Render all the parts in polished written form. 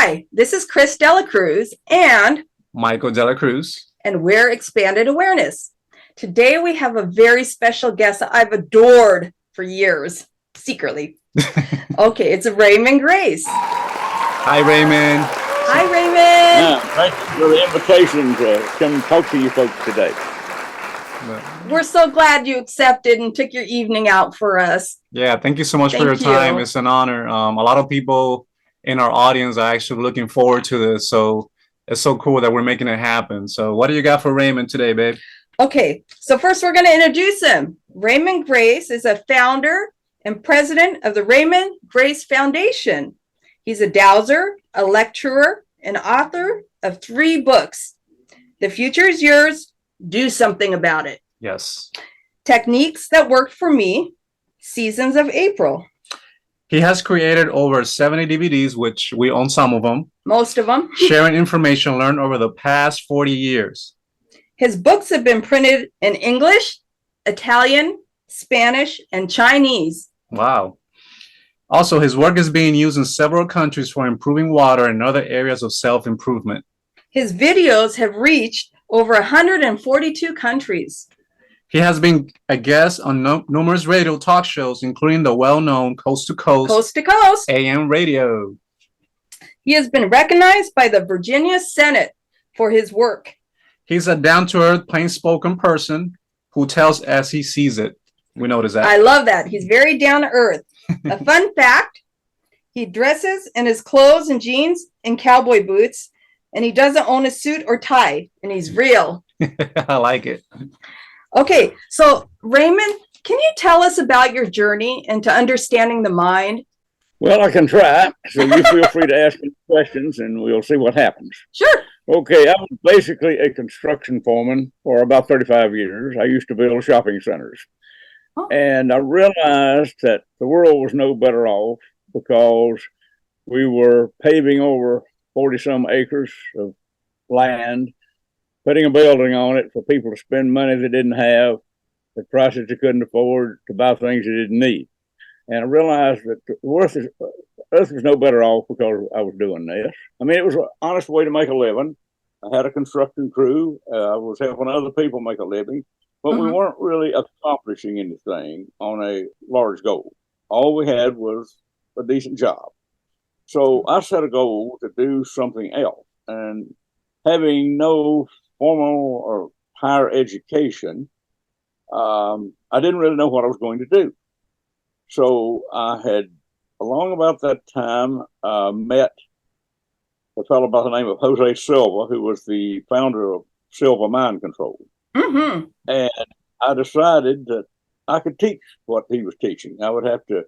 Hi, this is Chris Dela Cruz and Michael Dela Cruz. we're Expanded Awareness. Today we have a very special guest that I've adored for years, secretly. Okay, it's Raymon Grace. Hi, Raymond. Hi, Raymond. Thank you for the invitation to come talk to you folks today. We're so glad you accepted and took your evening out for us. Yeah, thank you so much for your time. It's an honor. A lot of people in our audience are actually looking forward to this. So it's so cool that we're making it happen. So what do you got for Raymond today, babe? Okay, so first we're going to introduce him. Raymon Grace is a founder and president of the Raymon Grace Foundation. He's a dowser, a lecturer, and author of 3 books. The future is yours. Do something about it. Yes. Techniques that worked for me. Seasons of April. He has created over 70 DVDs, which we own some of them. Most of them. Sharing information learned over the past 40 years. His books have been printed in English, Italian, Spanish, and Chinese. Wow. Also, his work is being used in several countries for improving water and other areas of self-improvement. His videos have reached over 142 countries. He has been a guest on numerous radio talk shows, including the well-known Coast to Coast AM radio. He has been recognized by the Virginia Senate for his work. He's a down-to-earth, plain-spoken person who tells as he sees it. We notice that. I love that. He's very down-to-earth. A fun fact, he dresses in his clothes and jeans and cowboy boots, and he doesn't own a suit or tie, and he's real. I like it. Okay, so Raymond, can you tell us about your journey into understanding the mind? Well, I can try. So you feel free to ask me questions and we'll see what happens. Sure. Okay, I was basically a construction foreman for about 35 years. I used to build shopping centers. Oh. And I realized that the world was no better off because we were paving over 40-some acres of land, putting a building on it for people to spend money they didn't have, at prices they couldn't afford, to buy things they didn't need. And I realized that Earth was no better off because I was doing this. I mean, it was an honest way to make a living. I had a construction crew. I was helping other people make a living, but we weren't really accomplishing anything on a large goal. All we had was a decent job. So I set a goal to do something else. And having no formal or higher education, I didn't really know what I was going to do. So I had, along about that time, met a fellow by the name of Jose Silva, who was the founder of Silva Mind Control. And I decided that I could teach what he was teaching. I would have to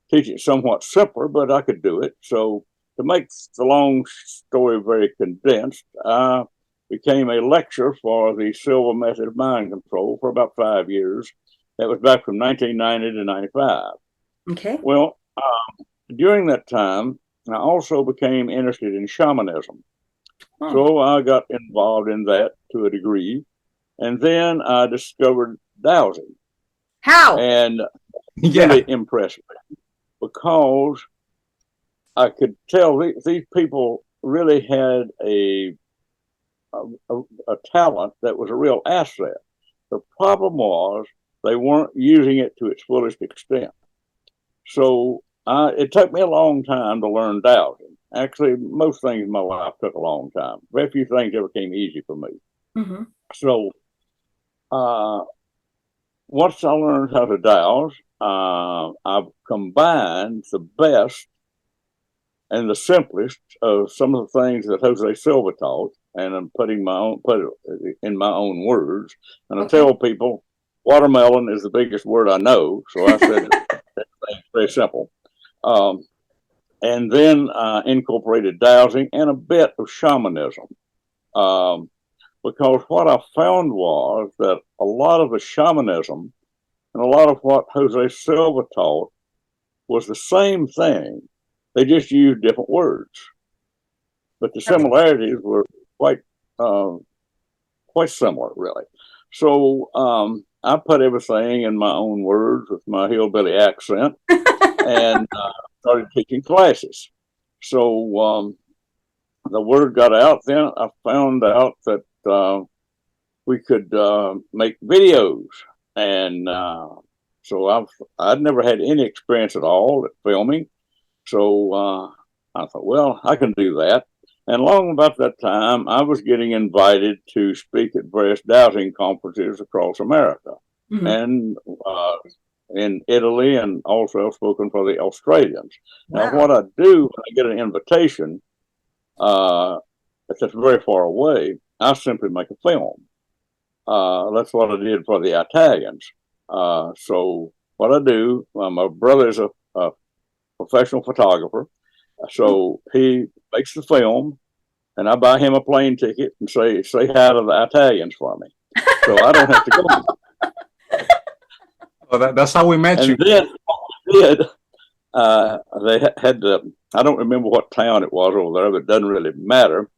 teach it somewhat simpler, but I could do it. So to make the long story very condensed, I became a lecturer for the Silva method of mind control for about 5 years. That was back from 1990 to 95. Okay. Well, during that time, I also became interested in shamanism. So I got involved in that to a degree. And then I discovered dowsing. How? And really impressed me because I could tell these people really had a talent that was a real asset. The problem was they weren't using it to its fullest extent. So it took me a long time to learn dowsing. Actually, most things in my life took a long time. Very few things ever came easy for me. So once I learned how to dowse, I've combined the best and the simplest of some of the things that Jose Silva taught, and I'm put it in my own words. And I tell people, watermelon is the biggest word I know, so I said it's very simple. And then I incorporated dowsing and a bit of shamanism, because what I found was that a lot of the shamanism and a lot of what Jose Silva taught was the same thing. They just used different words, but the similarities were quite similar, really. So I put everything in my own words with my hillbilly accent and started teaching classes. So the word got out. Then I found out that we could make videos, and so I'd never had any experience at all at filming. So I thought, well, I can do that. And long about that time, I was getting invited to speak at various dowsing conferences across America, and in Italy, and also spoken for the Australians. Wow. Now, what I do when I get an invitation, if it's very far away, I simply make a film. That's what I did for the Italians. So what I do, my brother is a professional photographer, so he makes the film, and I buy him a plane ticket and say hi to the Italians for me, so I don't have to go. Well, that's how we met you. And then what we did, they had to, I don't remember what town it was over there, but it doesn't really matter.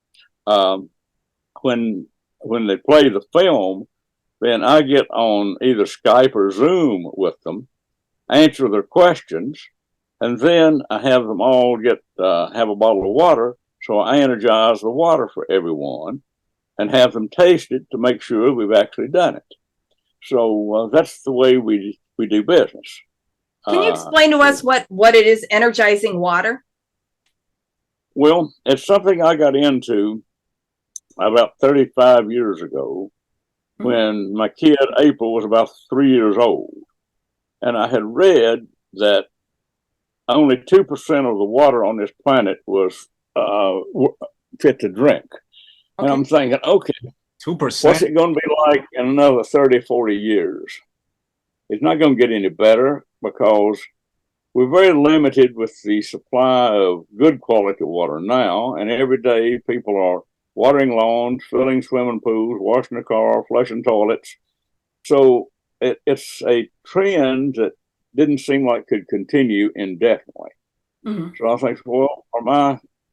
When they play the film, then I get on either Skype or Zoom with them, answer their questions, and then I have them all have a bottle of water. So I energize the water for everyone and have them taste it to make sure we've actually done it. So that's the way we do business. Can you explain to us what it is, energizing water? Well, it's something I got into about 35 years ago when my kid April was about 3 years old. And I had read that only 2% of the water on this planet was fit to drink. Okay. And I'm thinking, okay, 2%. What's it going to be like in another 30, 40 years? It's not going to get any better because we're very limited with the supply of good quality water now. And every day people are watering lawns, filling swimming pools, washing the car, flushing toilets. So it's a trend that didn't seem like could continue indefinitely. So I think, well,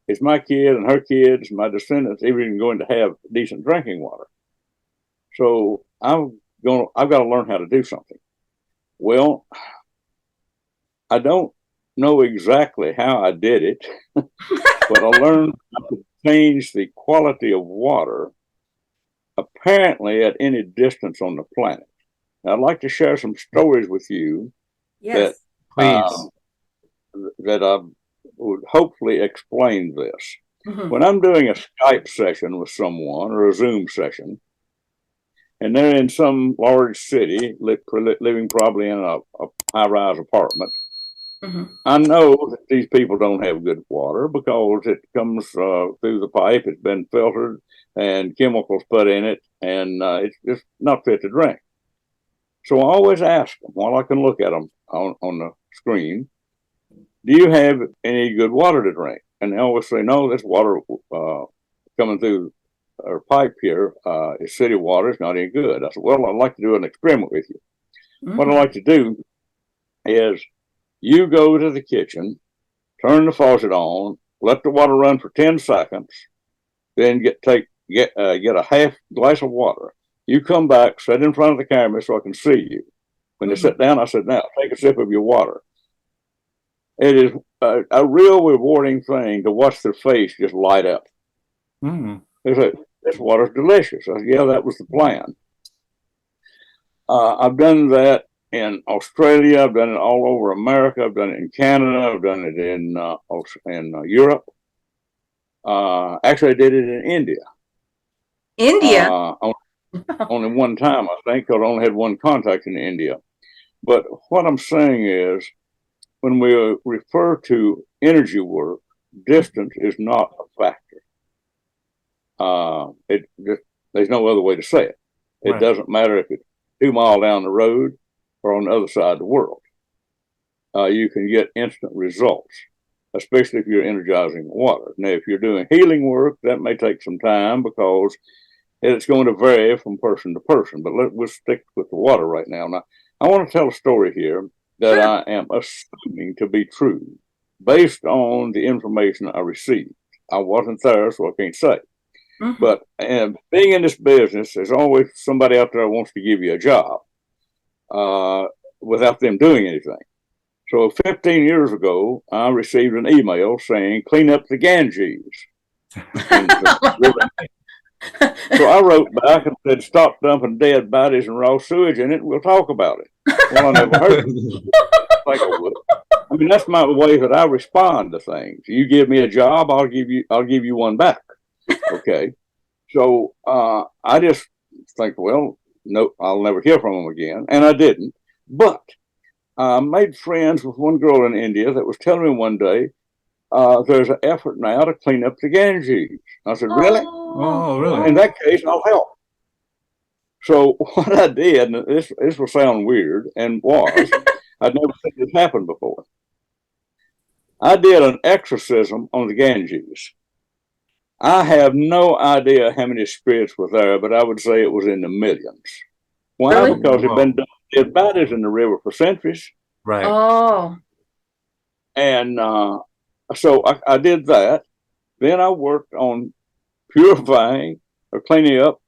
is my kid and her kids, my descendants, even going to have decent drinking water? So I've got to learn how to do something. Well, I don't know exactly how I did it, but I learned how to change the quality of water apparently at any distance on the planet. Now, I'd like to share some stories with you. Yes, please. That I would hopefully explain this. When I'm doing a Skype session with someone or a Zoom session, and they're in some large city, living probably in a high-rise apartment, I know that these people don't have good water because it comes through the pipe, it's been filtered, and chemicals put in it, and it's just not fit to drink. So I always ask them, while I can look at them on the screen, do you have any good water to drink? And they always say, no, this water coming through our pipe here is city water. It's not any good. I said, well, I'd like to do an experiment with you. What I'd like to do is you go to the kitchen, turn the faucet on, let the water run for 10 seconds, then get a half glass of water. You come back, sit in front of the camera so I can see you. When they sit down, I said, now take a sip of your water. It is a real rewarding thing to watch their face just light up. They say, this water's delicious. I said, yeah, that was the plan. I've done that in Australia. I've done it all over America. I've done it in Canada. I've done it in Europe. Actually, I did it in India. India? Only one time, I think, because I only had one contact in India. But what I'm saying is, when we refer to energy work, distance is not a factor. There's no other way to say it. It doesn't matter if it's 2 miles down the road or on the other side of the world. You can get instant results, especially if you're energizing water. Now, if you're doing healing work, that may take some time because it's going to vary from person to person. But we'll stick with the water right now. Now, I want to tell a story here that I am assuming to be true based on the information I received. I wasn't there, so I can't say. But being in this business, there's always somebody out there who wants to give you a job without them doing anything. So 15 years ago, I received an email saying, clean up the Ganges. And, so I wrote back and said, "Stop dumping dead bodies and raw sewage in it. We'll talk about it." Well, I never heard it. Like I would. I mean, that's my way that I respond to things. You give me a job, I'll give you one back. Okay. So I just think, well, no, I'll never hear from them again, and I didn't. But I made friends with one girl in India that was telling me one day, there's an effort now to clean up the Ganges. I said, really? Oh, really? In that case, I'll help. So what I did, and this will sound weird, and I'd never seen this happen before. I did an exorcism on the Ganges. I have no idea how many spirits were there, but I would say it was in the millions. Why? Really? Because it'd been done dead bodies in the river for centuries. Right. Oh. And so I did that. Then I worked on purifying or cleaning up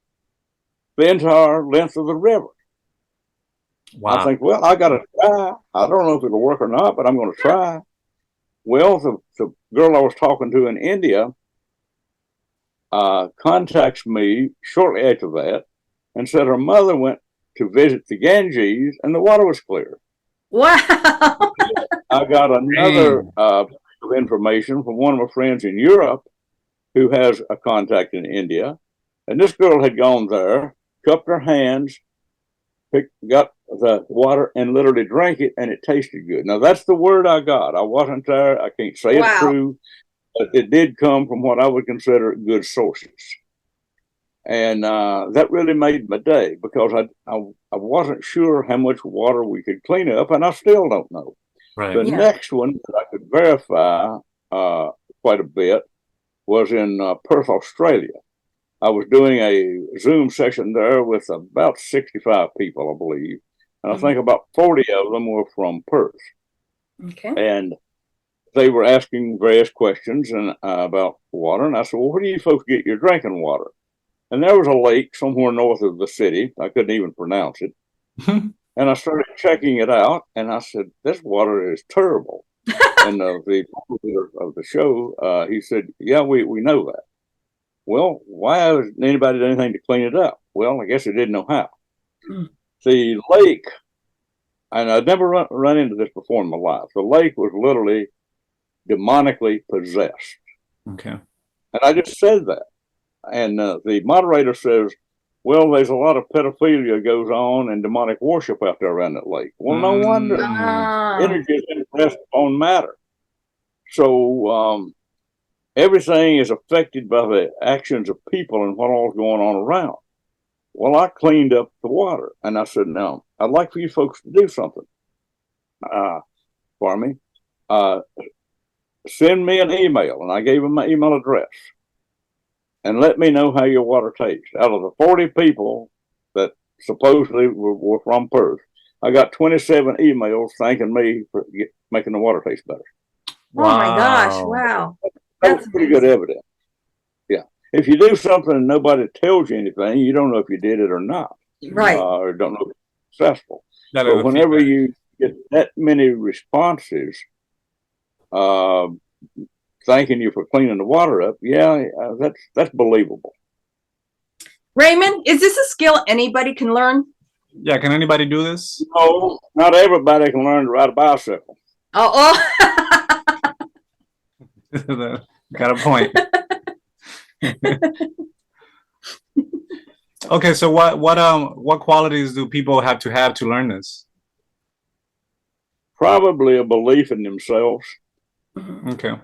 the entire length of the river. Wow. I think, well, I got to try. I don't know if it'll work or not, but I'm going to try. Well, the girl I was talking to in India contacts me shortly after that and said her mother went to visit the Ganges and the water was clear. Wow. I got another of information from one of my friends in Europe who has a contact in India. And this girl had gone there, cupped her hands, got the water and literally drank it, and it tasted good. Now, that's the word I got. I wasn't there. I can't say it's true, but it did come from what I would consider good sources. And that really made my day because I wasn't sure how much water we could clean up, and I still don't know. Right. The next one that I could verify quite a bit was in Perth, Australia. I was doing a Zoom session there with about 65 people, I believe. And I think about 40 of them were from Perth. Okay. And they were asking various questions about water. And I said, well, where do you folks get your drinking water? And there was a lake somewhere north of the city. I couldn't even pronounce it. And I started checking it out. And I said, this water is terrible. And the operator of the show, he said, yeah, we know that. Well, why hasn't anybody done anything to clean it up? Well, I guess they didn't know how. The lake, and I'd never run into this before in my life, the lake was literally demonically possessed. Okay. And I just said that. And the moderator says, well, there's a lot of pedophilia goes on and demonic worship out there around that lake. Well, no wonder. Energy is impressed on matter. So everything is affected by the actions of people and what all's going on around. Well, I cleaned up the water, and I said, now, I'd like for you folks to do something for me. Send me an email, and I gave them my email address, and let me know how your water tastes. Out of the 40 people that supposedly were from Perth, I got 27 emails thanking me for making the water taste better. Wow. Oh, my gosh. Wow. That's pretty good evidence. Yeah. If you do something and nobody tells you anything, you don't know if you did it or not. Right. Or don't know if it's successful. But whenever you get that many responses thanking you for cleaning the water up, that's believable. Raymond, is this a skill anybody can learn? Yeah, can anybody do this? No, not everybody can learn to ride a bicycle. Got a point. Okay, so what qualities do people have to learn this? Probably a belief in themselves. Okay.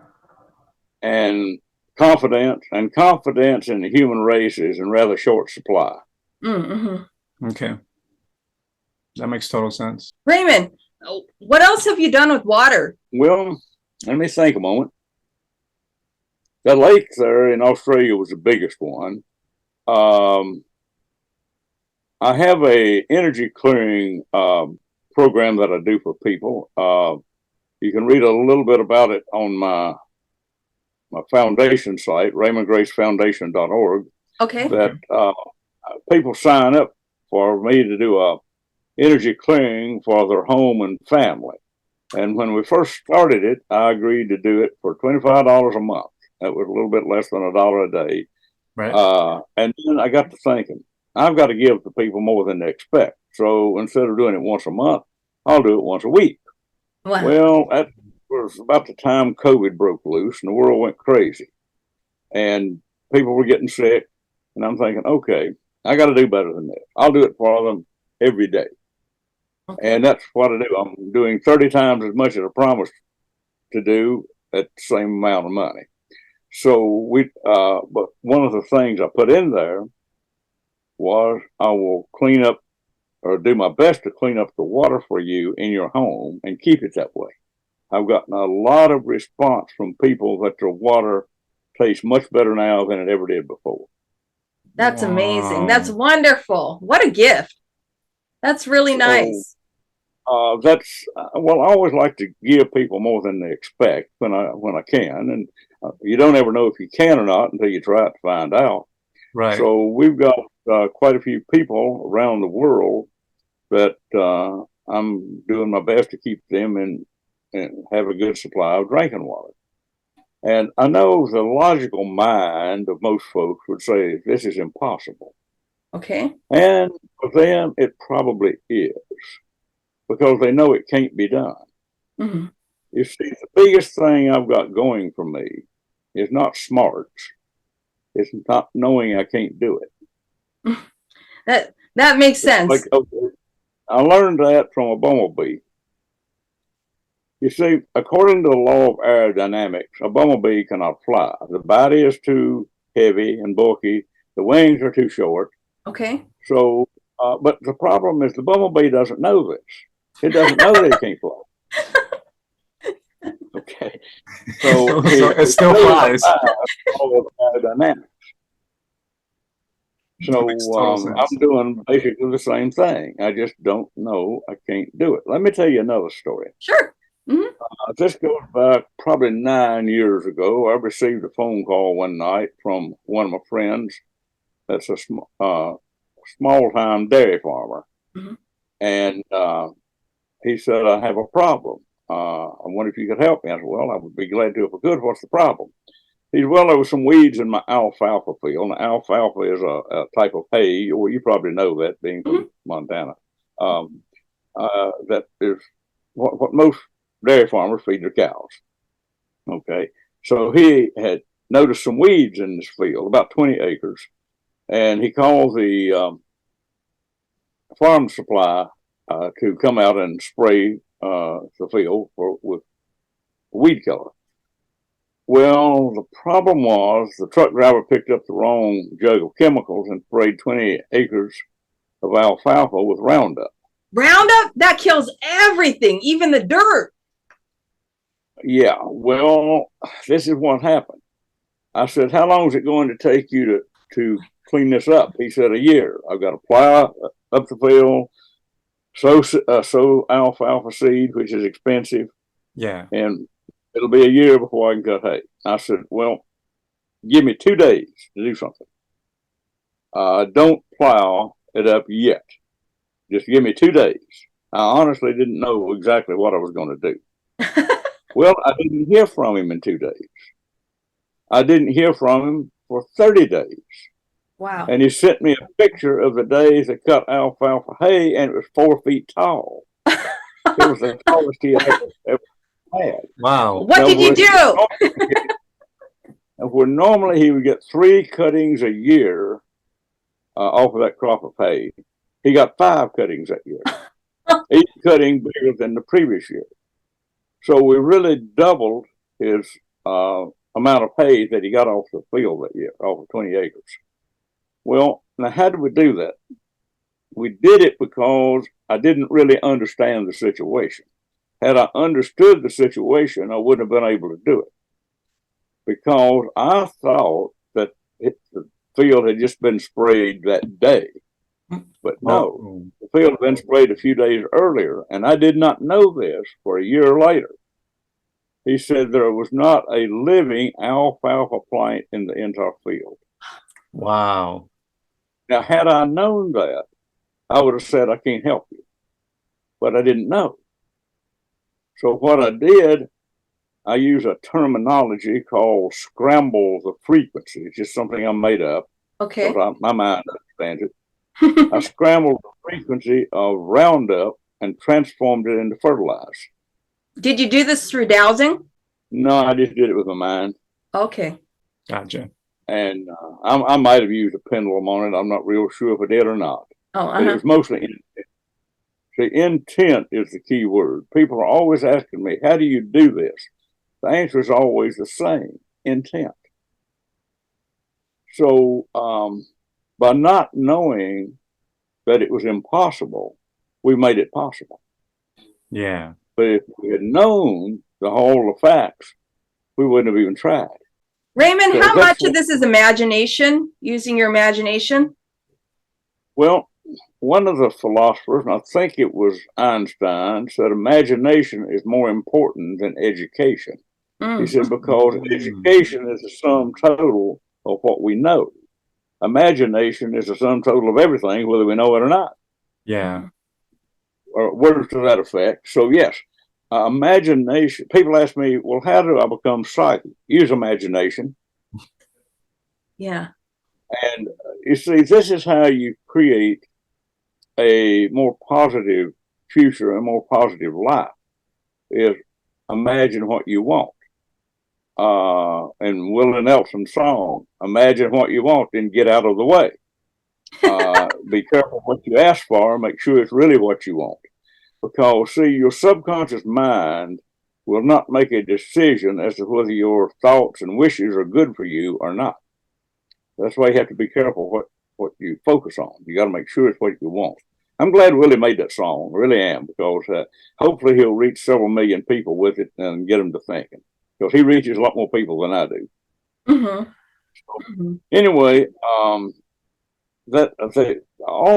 And confidence in the human race is in rather short supply. Okay. That makes total sense. Raymond, what else have you done with water? Well, let me think a moment. The lake there in Australia was the biggest one. I have a energy clearing program that I do for people. You can read a little bit about it on my foundation site, RaymondGraceFoundation.org. Okay. That people sign up for me to do a energy clearing for their home and family. And when we first started it, I agreed to do it for $25 a month. That was a little bit less than $1 a day. Right. And then I got to thinking, I've got to give the people more than they expect. So instead of doing it once a month, I'll do it once a week. Wow. Well, that was about the time COVID broke loose and the world went crazy. And people were getting sick. And I'm thinking, okay, I got to do better than that. I'll do it for them every day. Okay. And that's what I do. I'm doing 30 times as much as I promised to do at the same amount of money. So but one of the things I put in there was I will clean up or do my best to clean up the water for you in your home and keep it that way. I've gotten a lot of response from people that their water tastes much better now than it ever did before. That's amazing. Wow. That's wonderful. What a gift. That's really nice. Well, I always like to give people more than they expect when I can, and you don't ever know if you can or not until you try it to find out. Right. So we've got quite a few people around the world that I'm doing my best to keep them and have a good supply of drinking water. And I know the logical mind of most folks would say this is impossible. Okay. And for them, it probably is, because they know it can't be done. Mm-hmm. You see, the biggest thing I've got going for me is not smarts. It's not knowing I can't do it. That makes sense. Like, okay, I learned that from a bumblebee. You see, according to the law of aerodynamics, a bumblebee cannot fly. The body is too heavy and bulky. The wings are too short. Okay. So, but the problem is the bumblebee doesn't know this. It doesn't know that it can't fly. Okay. So it still flies. All of aerodynamics. So I'm doing basically the same thing. I just don't know. I can't do it. Let me tell you another story. Sure. Mm-hmm. This goes back probably 9 years ago. I received a phone call one night from one of my friends that's a small-time dairy farmer. Mm-hmm. And he said, I have a problem. I wonder if you could help me. I said, well, I would be glad to if I could. What's the problem? He said, well, there was some weeds in my alfalfa field. And alfalfa is a type of hay. Well, you probably know that, being from Montana. That is what most dairy farmers feed their cows. Okay. So he had noticed some weeds in this field, about 20 acres. And he called the farm supply to come out and spray the field with weed killer. Well, the problem was the truck driver picked up the wrong jug of chemicals and sprayed 20 acres of alfalfa with Roundup. Roundup? That kills everything, even the dirt. Yeah, well, this is what happened. I said, how long is it going to take you to clean this up? He said, a year. I've got to plow up the field, sow alfalfa seed, which is expensive. Yeah. And it'll be a year before I can cut hay. I said, well, give me 2 days to do something. Don't plow it up yet. Just give me 2 days. I honestly didn't know exactly what I was going to do. Well, I didn't hear from him in 2 days. I didn't hear from him for 30 days. Wow. And he sent me a picture of the days that cut alfalfa hay, and it was 4 feet tall. It was the tallest he ever had. Wow. What did you do? Where normally he would get 3 cuttings a year off of that crop of hay, he got 5 cuttings that year. Each cutting bigger than the previous year. So we really doubled his amount of hay that he got off the field that year, off of 20 acres. Well, now how did we do that? We did it because I didn't really understand the situation. Had I understood the situation, I wouldn't have been able to do it. Because I thought that the field had just been sprayed that day. But no, the field had been sprayed a few days earlier, and I did not know this for a year later. He said there was not a living alfalfa plant in the entire field. Wow. Now, had I known that, I would have said, I can't help you. But I didn't know. So what I did, I use a terminology called scramble the frequency. It's just something I made up. Okay. My mind understands it. I scrambled the frequency of Roundup and transformed it into fertilizer. Did you do this through dowsing? No, I just did it with my mind. Okay. Gotcha. And I might have used a pendulum on it. I'm not real sure if I did or not. Oh, But it was mostly intent. The intent is the key word. People are always asking me, how do you do this? The answer is always the same, intent. So by not knowing that it was impossible, we made it possible. Yeah. But if we had known all the facts, we wouldn't have even tried. Raymond, So how much of this is imagination, using your imagination? Well, one of the philosophers, and I think it was Einstein, said imagination is more important than education. He said, because education is the sum total of what we know. Imagination is the sum total of everything, whether we know it or not. Yeah. Or words to that effect. So, yes, imagination. People ask me, well, how do I become psychic? Use imagination. Yeah. And you see, this is how you create a more positive future, a more positive life, is imagine what you want. And Willie Nelson's song, imagine what you want, then get out of the way. Be careful what you ask for, make sure it's really what you want. Because, see, your subconscious mind will not make a decision as to whether your thoughts and wishes are good for you or not. That's why you have to be careful what you focus on. You got to make sure it's what you want. I'm glad Willie made that song, I really am, because hopefully he'll reach several million people with it and get them to thinking. Because he reaches a lot more people than I do. So, anyway, all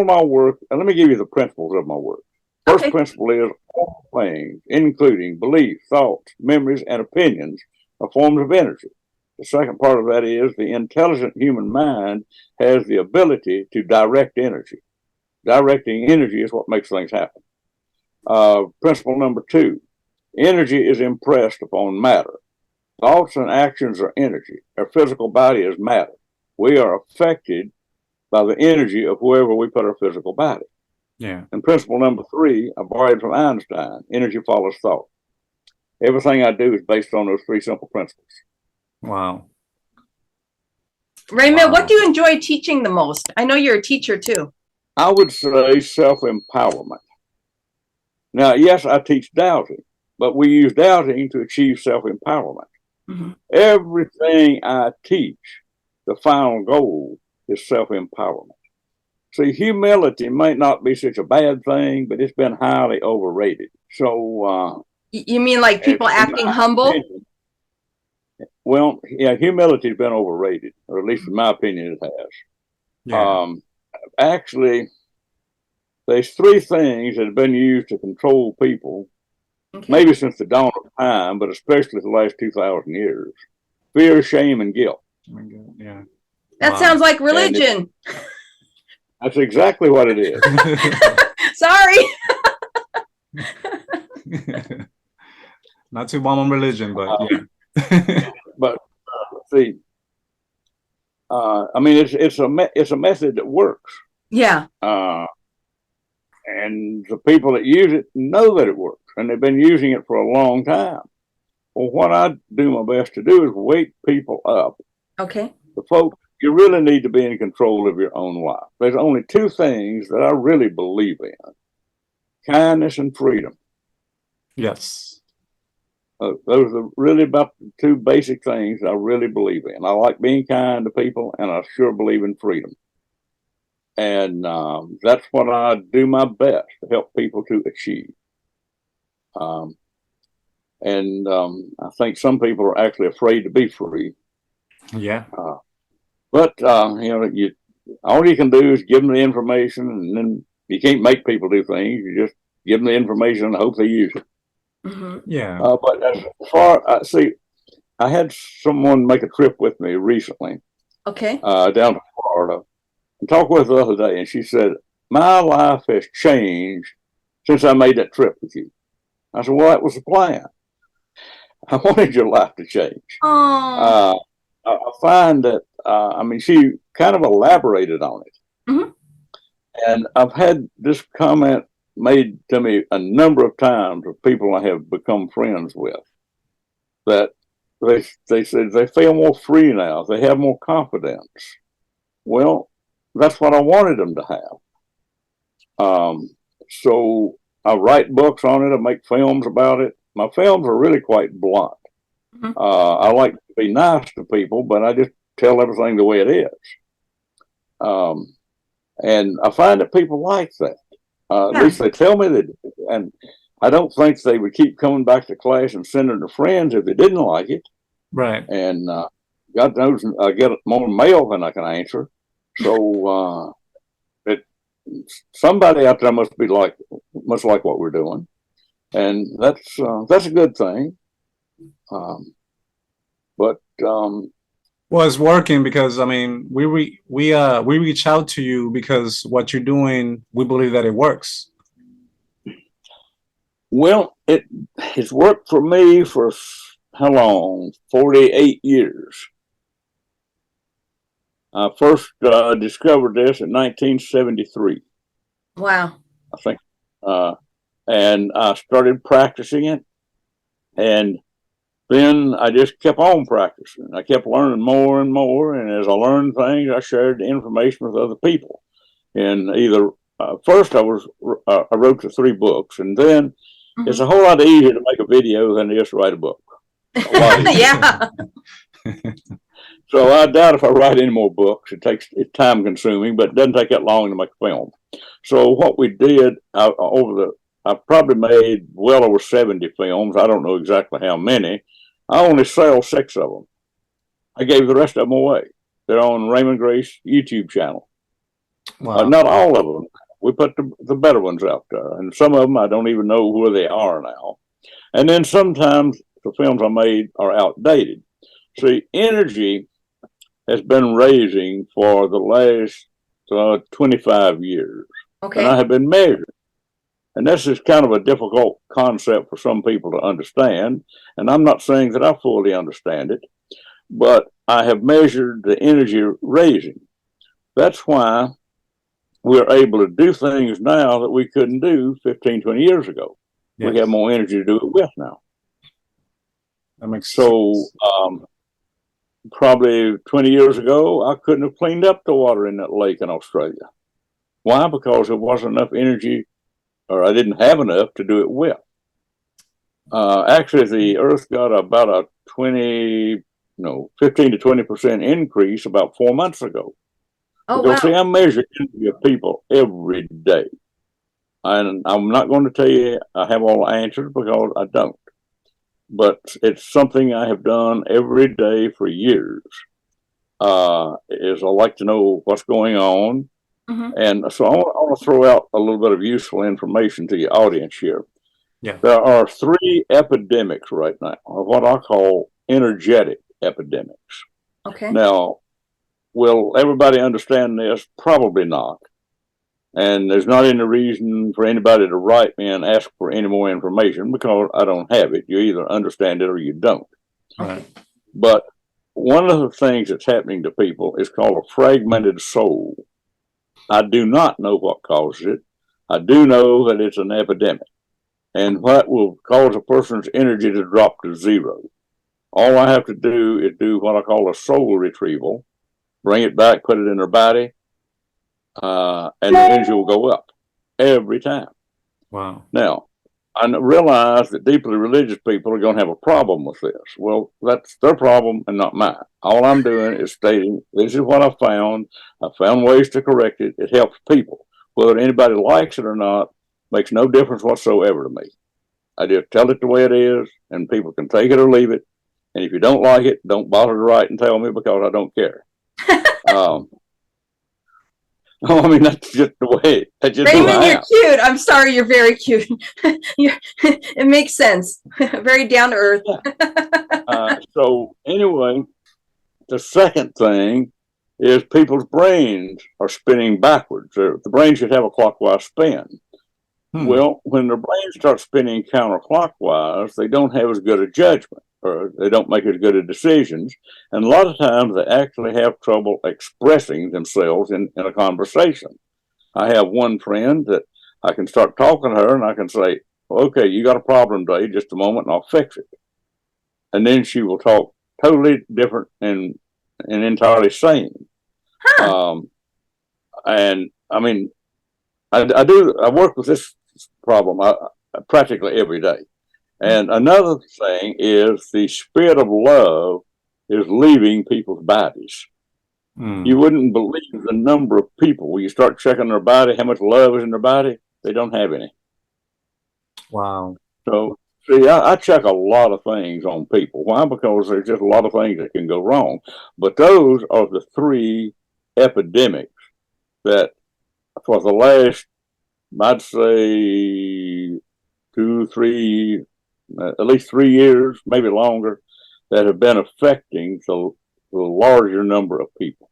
my work, and let me give you the principles of my work. First principle is all things, including beliefs, thoughts, memories, and opinions, are forms of energy. The second part of that is the intelligent human mind has the ability to direct energy. Directing energy is what makes things happen. Principle number 2, energy is impressed upon matter. Thoughts and actions are energy. Our physical body is matter. We are affected by the energy of wherever we put our physical body. Yeah. And principle number 3, I borrowed from Einstein, energy follows thought. Everything I do is based on those 3 simple principles. Wow. Raymond, what do you enjoy teaching the most? I know you're a teacher too. I would say self-empowerment. Now, yes, I teach dowsing, but we use dowsing to achieve self-empowerment. Everything I teach, the final goal is self-empowerment. See, humility might not be such a bad thing, but it's been highly overrated. So, you mean like people acting humble? Well, yeah, humility's been overrated, or at least in my opinion, it has. Yeah. Actually, there's 3 things that have been used to control people, maybe since the dawn of time, but especially the last 2,000 years. Fear, shame, and guilt. Oh my God. Yeah. That sounds like religion. That's exactly what it is. Sorry. Not too bomb on religion, but yeah. But see, I mean, it's a method that works. Yeah. And the people that use it know that it works, and they've been using it for a long time. Well, what I do my best to do is wake people up. Okay. The folks, you really need to be in control of your own life. There's only 2 things that I really believe in: kindness and freedom. Yes. Those are really about the 2 basic things I really believe in. I like being kind to people, and I sure believe in freedom. And that's what I do my best to help people to achieve. I think some people are actually afraid to be free. Yeah. But all you can do is give them the information, and then you can't make people do things. You just give them the information and hope they use it. Yeah. But as far, see, I had someone make a trip with me recently. Okay. Down to Florida, and talked with her the other day, and she said, "My life has changed since I made that trip with you." I said, "Well, that was the plan." I wanted your life to change. Oh. I find that, I mean, she kind of elaborated on it. Mhm. And I've had this comment made to me a number of times of people I have become friends with, that they said they feel more free now. They have more confidence. Well, that's what I wanted them to have. So I write books on it. I make films about it. My films are really quite blunt. Mhm. I like to be nice to people, but I just tell everything the way it is. And I find that people like that. At least they tell me they do. And I don't think they would keep coming back to class and sending their friends if they didn't like it. Right. And God knows I get more mail than I can answer. So somebody out there must like what we're doing, and that's a good thing. But Well, it's working because I mean we reach out to you because what you're doing, we believe that it works. Well, it's worked for me for how long? 48 years. I first discovered this in 1973. Wow. I think, and I started practicing it, and then I just kept on practicing. I kept learning more and more, and as I learned things, I shared the information with other people. And either first I wrote the 3 books, and then it's a whole lot easier to make a video than to just write a book. Yeah. So I doubt if I write any more books. It's time consuming, but it doesn't take that long to make a film. So what we did I probably made well over 70 films. I don't know exactly how many. I only sell 6 of them. I gave the rest of them away. They're on Raymon Grace YouTube channel. Wow. Not all of them. We put the better ones out there, and some of them I don't even know where they are now. And then sometimes the films I made are outdated. See, energy has been raising for the last 25 years. Okay. And I have been measuring. And this is kind of a difficult concept for some people to understand. And I'm not saying that I fully understand it, but I have measured the energy raising. That's why we're able to do things now that we couldn't do 15, 20 years ago. Yes. We have more energy to do it with now. That makes sense. Probably 20 years ago, I couldn't have cleaned up the water in that lake in Australia. Why? Because there wasn't enough energy, or I didn't have enough to do it with. Actually, the Earth got about a 15 to 20% increase about 4 months ago. Oh, because, wow. see, I measure energy of people every day. And I'm not going to tell you I have all the answers because I don't. But it's something I have done every day for years. Is I like to know what's going on. Mm-hmm. And so I want to throw out a little bit of useful information to your audience here. Yeah. There are 3 epidemics right now, or what I call energetic epidemics. Okay. Now, will everybody understand this? Probably not. And there's not any reason for anybody to write me and ask for any more information because I don't have it. You either understand it or you don't. Right. But one of the things that's happening to people is called a fragmented soul. I do not know what causes it. I do know that it's an epidemic. And what will cause a person's energy to drop to 0. All I have to do is do what I call a soul retrieval, bring it back, put it in their body, and the energy will go up every time. Wow. Now, I realize that deeply religious people are going to have a problem with this. Well, that's their problem and not mine. All I'm doing is stating, this is what I found. I found ways to correct it. It helps people. Whether anybody likes it or not makes no difference whatsoever to me. I just tell it the way it is, and people can take it or leave it. And if you don't like it, don't bother to write and tell me because I don't care. I mean, that's just the way. That's just Raymon, you're cute. I'm sorry, you're very cute. It makes sense. Very down to earth. So anyway, the second thing is people's brains are spinning backwards. The brain should have a clockwise spin. Well, when the brain starts spinning counterclockwise, they don't have as good a judgment. or they don't make as good of decisions. And a lot of times they actually have trouble expressing themselves in a conversation. I have one friend that I can start talking to her and I can say, okay, you got a problem today, just a moment and I'll fix it. And then she will talk totally different and entirely sane. And I mean, I work with this problem practically every day. And another thing is the spirit of love is leaving people's bodies. You wouldn't believe the number of people when you start checking their body, how much love is in their body, they don't have any. Wow. So, see, I check a lot of things on people. Why? Because there's just a lot of things that can go wrong. But those are the three epidemics that for the last, I'd say, 2, 3, at least 3 years, maybe longer, that have been affecting the larger number of people.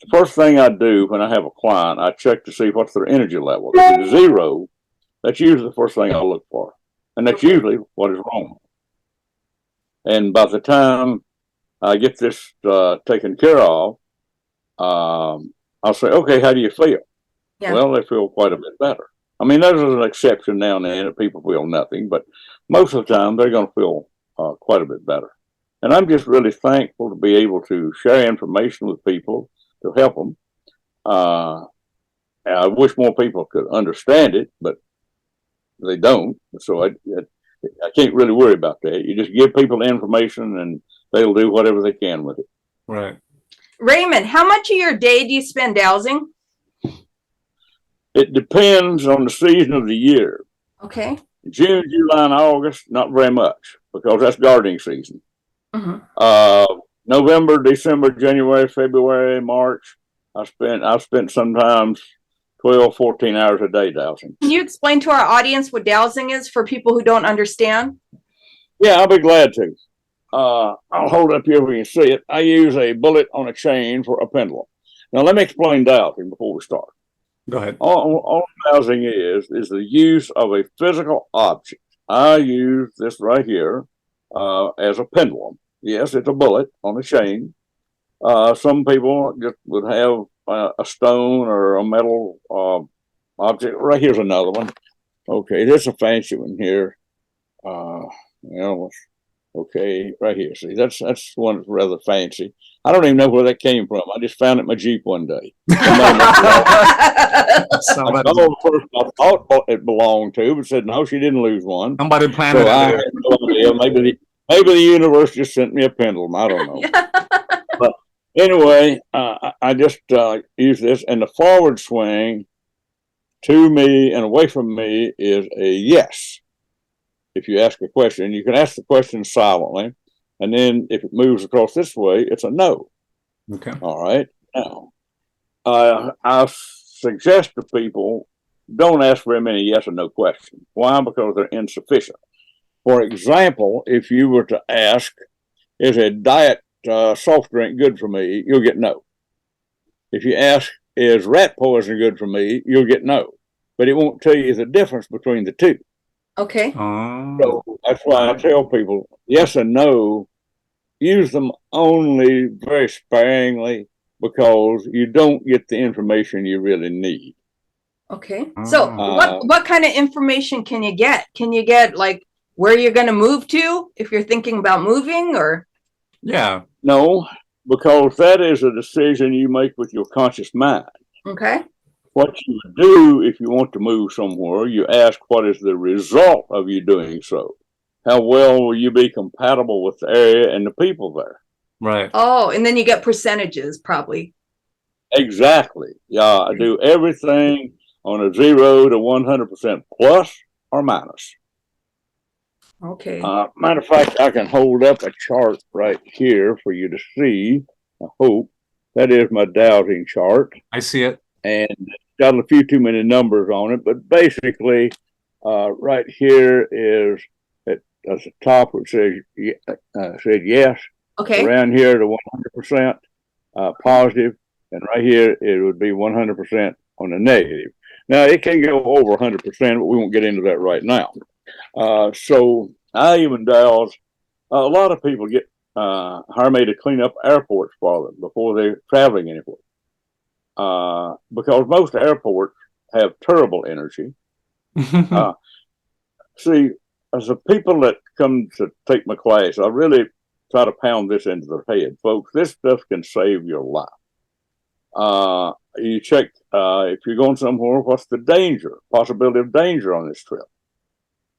The first thing I do when I have a client, I check to see what's their energy level. If it's 0, that's usually the first thing I look for. And that's usually what is wrong. And by the time I get this taken care of, I'll say, okay, how do you feel? Yeah. Well, they feel quite a bit better. I mean, there's an exception now and then that people feel nothing, but most of the time they're going to feel quite a bit better. And I'm just really thankful to be able to share information with people to help them. I wish more people could understand it, but they don't. So I can't really worry about that. You just give people the information and they'll do whatever they can with it. Right. Raymond, how much of your day do you spend dowsing? It depends on the season of the year. Okay. June, July, and August, not very much because that's gardening season. November, December, January, February, March, I've spent sometimes 12, 14 hours a day dowsing. Can you explain to our audience what dowsing is for people who don't understand? Yeah, I'll be glad to. I'll hold it up here where you can see it. I use a bullet on a chain for a pendulum. Now, let me explain dowsing before we start. Go ahead. All dowsing is the use of a physical object. I use this right here as a pendulum. Yes, it's a bullet on a chain. Some people just would have a stone or a metal object. Right here's another one. Okay, there's a fancy one here. Okay, right here. See, that's one that's rather fancy. I don't even know where that came from. I just found it in my Jeep one day. I thought it belonged to, but said no, she didn't lose one. Somebody planted it. I had no idea. Maybe the universe just sent me a pendulum. I don't know. But anyway, I just use this, and the forward swing to me and away from me is a yes. If you ask a question, you can ask the question silently, and then if it moves across this way, it's a no. Okay. All right. Now, I suggest to people don't ask very many yes or no questions. Why? Because they're insufficient. For example, if you were to ask, is a diet soft drink good for me? You'll get no. If you ask, is rat poison good for me? You'll get no. But it won't tell you the difference between the two. Okay. So that's why I tell people, yes and no, use them only very sparingly because you don't get the information you really need. Okay. So what kind of information can you get? Can you get like where you're going to move to if you're thinking about moving or? Yeah. No, because that is a decision you make with your conscious mind. Okay. What you do if you want to move somewhere, you ask what is the result of you doing so. How well will you be compatible with the area and the people there? Right. Oh, and then you get percentages probably. Exactly. Yeah, I do everything on a 0 to 100% plus or minus. Okay. Matter of fact, I can hold up a chart right here for you to see. I hope that is my dowsing chart. I see it. And it's got a few too many numbers on it, but basically, right here is at the top it said yes. Okay. Around here to 100% positive, and right here it would be 100% on the negative. Now it can go over 100%, but we won't get into that right now. So I even douse A lot of people get hire me to clean up airports for them before they're traveling anywhere, because most airports have terrible energy. See, as the people that come to take my class, I really try to pound this into their head, folks. This stuff can save your life. You check if you're going somewhere, what's the possibility of danger on this trip.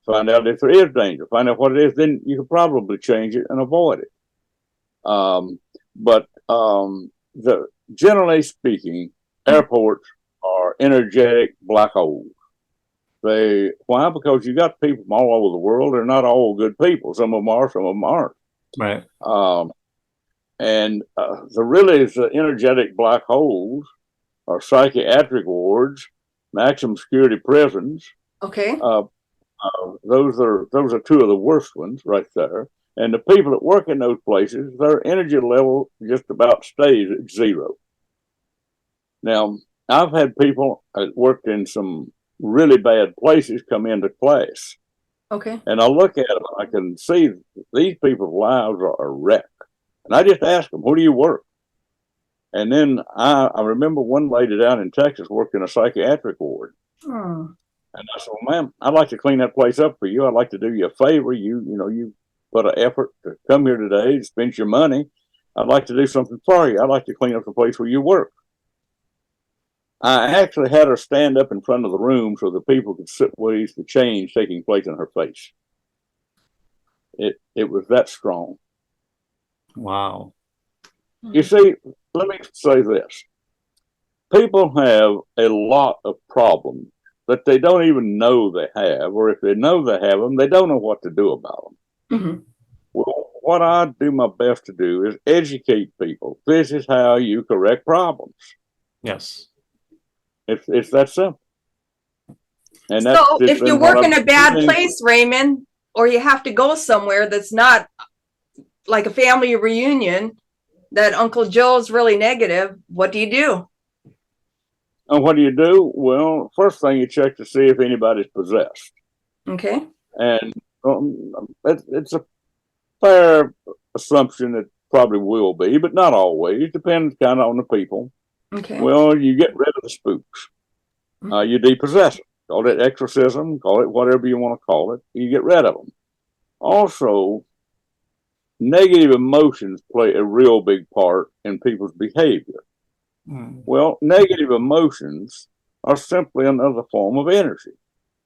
Find out if there is danger. Find out what it is, then you can probably change it and avoid it. Generally speaking, airports are energetic black holes. Why? Because you got people from all over the world. They're not all good people. Some of them are, some of them aren't. Right. The energetic black holes are psychiatric wards, maximum security prisons. Okay. Those are two of the worst ones right there. And the people that work in those places, their energy level just about stays at zero. Now, I've had people that worked in some really bad places come into class. Okay. And I look at them, I can see these people's lives are a wreck. And I just ask them, where do you work? And then I remember one lady down in Texas worked in a psychiatric ward. And I said, well, ma'am, I'd like to clean that place up for you. I'd like to do you a favor. You put an effort to come here today, spend your money. I'd like to do something for you. I'd like to clean up the place where you work. I actually had her stand up in front of the room so the people could see the change taking place in her face. It was that strong. Wow. You see, let me say this. People have a lot of problems that they don't even know they have, or if they know they have them, they don't know what to do about them. Mm-hmm. Well, what I do my best to do is educate people. This is how you correct problems. Yes. It's that simple. And so if you work in a bad place, Raymond, or you have to go somewhere that's not like a family reunion, that Uncle Joe's really negative, what do you do? And what do you do? Well, first thing you check to see if anybody's possessed. Okay. And it's a fair assumption it probably will be, but not always. It depends kind of on the people. Okay. Well, you get rid of the spooks. You depossess them. Call it exorcism, call it whatever you want to call it. You get rid of them. Also, negative emotions play a real big part in people's behavior. Well, negative emotions are simply another form of energy.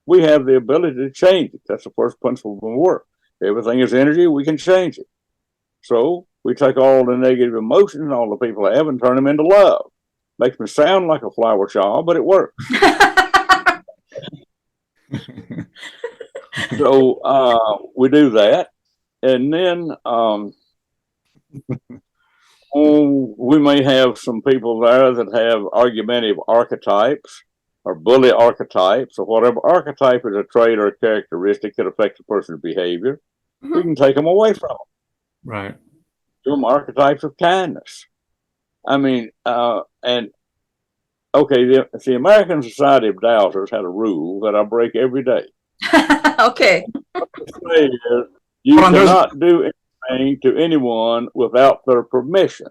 We have the ability to change it. That's the first principle of work. Everything is energy, we can change it. So we take all the negative emotions and all the people have and turn them into love. Makes me sound like a flower child, but it works. So we do that. And then we may have some people there that have argumentative archetypes or bully archetypes or whatever. Archetype is a trait or a characteristic that affects a person's behavior. Mm-hmm. We can take them away from them. Right. Give them archetypes of kindness. I mean, the American Society of Dowsers had a rule that I break every day. Okay. You cannot do anything to anyone without their permission.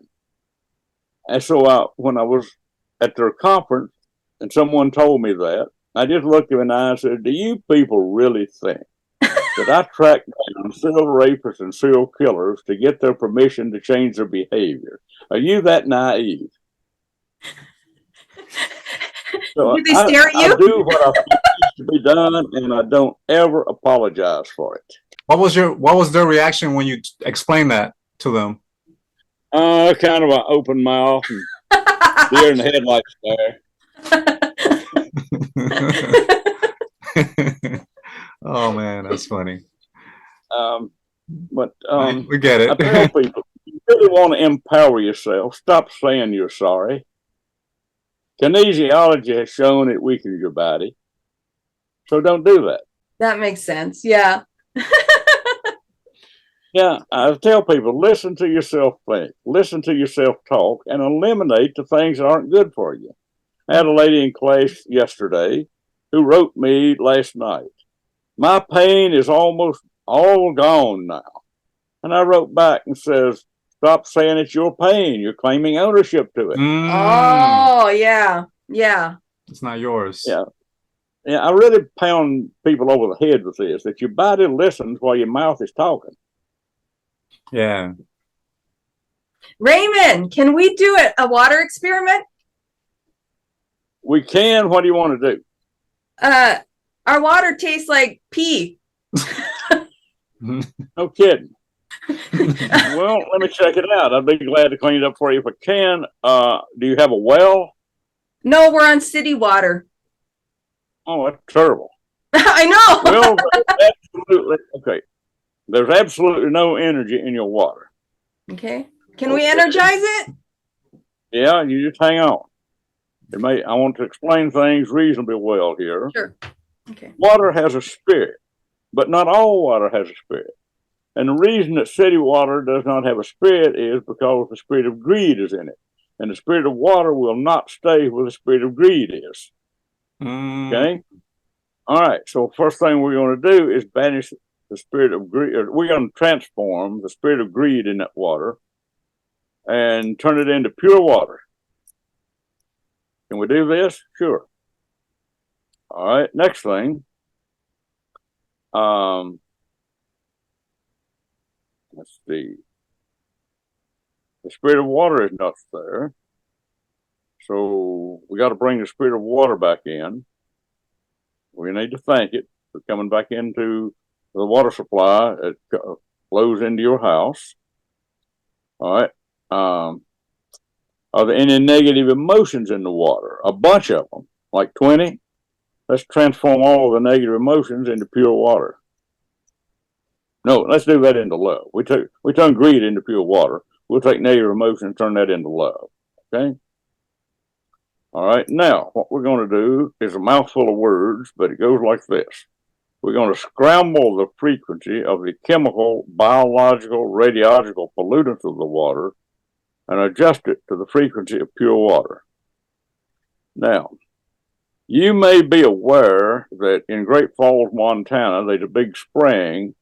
And so when I was at their conference and someone told me that, I just looked them in the eye and said, do you people really think that I track down serial rapists and serial killers to get their permission to change their behavior? Are you that naive? So do they stare at you? I do what I think needs to be done, and I don't ever apologize for it. What was their reaction when you explained that to them? Kind of an open mouth and deer in the headlights there. Oh man, that's funny. We get it. I tell people, if you really want to empower yourself, stop saying you're sorry. Kinesiology has shown it weakens your body. So don't do that. That makes sense. Yeah. Yeah, I tell people, listen to yourself think, listen to yourself talk, and eliminate the things that aren't good for you. I had a lady in class yesterday who wrote me last night, my pain is almost all gone now. And I wrote back and says, stop saying it's your pain. You're claiming ownership to it. Oh, yeah. Yeah. It's not yours. Yeah. Yeah, I really pound people over the head with this, that your body listens while your mouth is talking. Yeah. Raymond, can we do a water experiment? We can. What do you want to do? Our water tastes like pee. No kidding. Well, let me check it out. I'd be glad to clean it up for you if I can. Do you have a well? No, we're on city water. Oh, that's terrible. I know. Well, absolutely. Okay. There's absolutely no energy in your water. Okay. Can we energize it? Yeah, you just hang on. I want to explain things reasonably well here. Sure. Okay. Water has a spirit, but not all water has a spirit. And the reason that city water does not have a spirit is because the spirit of greed is in it. And the spirit of water will not stay where the spirit of greed is. Okay? All right. So first thing we're going to do is banish the spirit of greed. We're going to transform the spirit of greed in that water and turn it into pure water. Can we do this? Sure. All right. Next thing. Let's see. The spirit of water is not there. So we got to bring the spirit of water back in. We need to thank it for coming back into the water supply. It flows into your house. All right. Are there any negative emotions in the water? A bunch of them, like 20. Let's transform all of the negative emotions into pure water. No, let's do that into love. We turn greed into pure water. We'll take negative emotion and turn that into love. Okay? All right. Now, what we're going to do is a mouthful of words, but it goes like this. We're going to scramble the frequency of the chemical, biological, radiological pollutants of the water and adjust it to the frequency of pure water. Now, you may be aware that in Great Falls, Montana, there's a big spring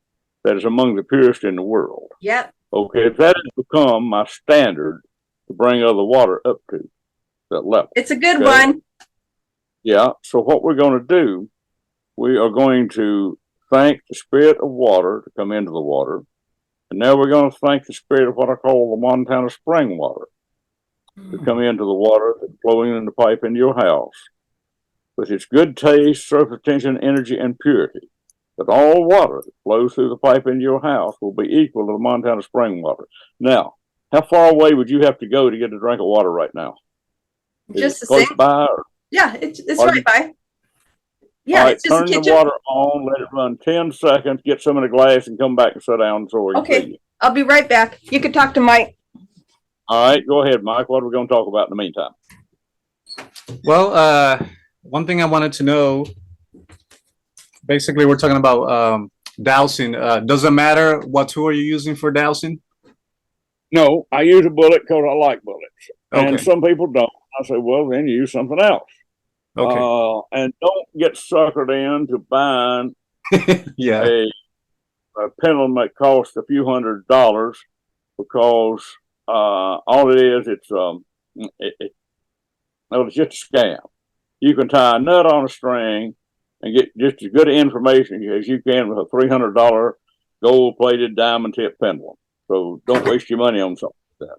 that is among the purest in the world. Yep. Okay, that has become my standard to bring other water up to that level. It's a good one. Yeah, so what we're going to do, we are going to thank the spirit of water to come into the water. And now we're going to thank the spirit of what I call the Montana spring water to come into the water that's flowing in the pipe into your house with its good taste, surface tension, energy, and purity. That all water that flows through the pipe into your house will be equal to the Montana spring water. Now, how far away would you have to go to get a drink of water right now? Just the close same. by? Or, yeah, it's right by. Yeah, all right, it's just turn the the kitchen. water on, let it run 10 seconds, get some in a glass, and come back and sit down so we can see you. I'll be right back. You can talk to Mike. All right, go ahead, Mike. What are we going to talk about in the meantime? Well, one thing I wanted to know, basically we're talking about dowsing. Does it matter what tool you're using for dowsing? No, I use a bullet because I like bullets. Okay. And some people don't. I say, well, then use something else. Okay. And don't get suckered into buying Yeah. a pendulum that costs a few $100s because all it is, it's just a scam. You can tie a nut on a string and get just as good information as you can with a $300 gold-plated diamond tip pendulum. So don't waste your money on something like that.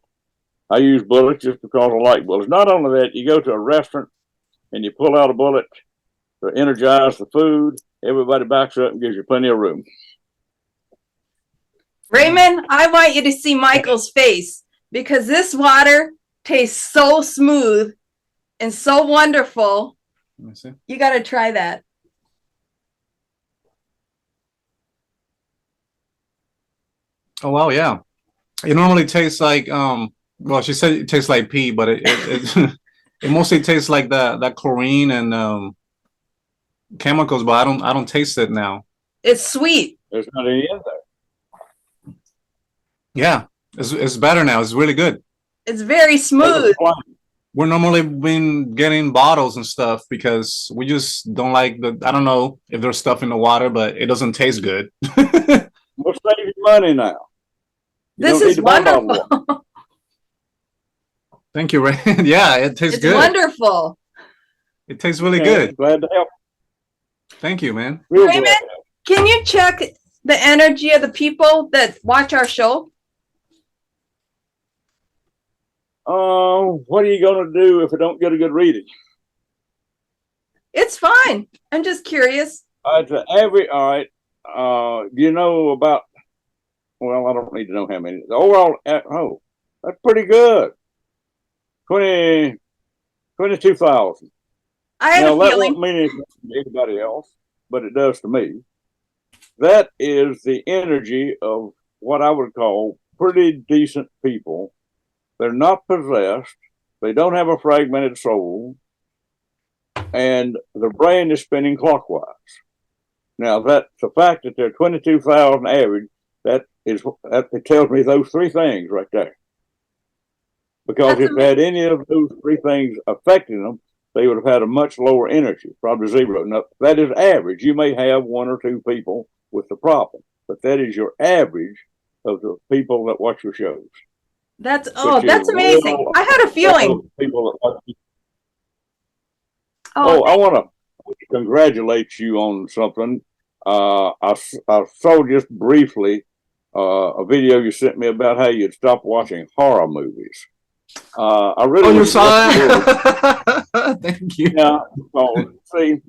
I use bullets just because I like bullets. Not only that, you go to a restaurant and you pull out a bullet to energize the food. Everybody backs up and gives you plenty of room. Raymond, I want you to see Michael's face because this water tastes so smooth and so wonderful. Let me see. You got to try that. Oh wow, yeah. It normally tastes like well, she said it tastes like pee, but it mostly tastes like that chlorine and chemicals, but I don't taste it now. It's sweet. There's not any in there. Yeah, it's better now. It's really good. It's very smooth. We're normally been getting bottles and stuff because we just don't like I don't know if there's stuff in the water, but it doesn't taste good. We'll save you money now. This is wonderful. Thank you, Ray. Yeah, it tastes It's good. wonderful. It tastes really Okay, good. glad to help. Thank you, man. Real Raymond? glad to help. Can you check the energy of the people that watch our show? What are you going to do if I don't get a good reading? It's fine. I'm just curious. It's an average. All right. Do you know about? Well, I don't need to know how many. The overall. Oh, that's pretty good. 22,000. I had Now a that feeling. won't mean anything to anybody else, but it does to me. That is the energy of what I would call pretty decent people. They're not possessed. They don't have a fragmented soul, and their brain is spinning clockwise. Now, that's the fact that they're 22,000 average. That it tells me those three things right there. Because That's if they had any of those three things affecting them, they would have had a much lower energy, probably zero. Now, that is average. You may have one or two people with the problem, but that is your average of the people that watch your shows. That's Which that's is amazing. well I had a feeling. People that watch. Oh, I want to congratulate you on something. I saw just briefly a video you sent me about how you'd stopped watching horror movies. I really. Oh, you saw it? Thank you. Yeah. See,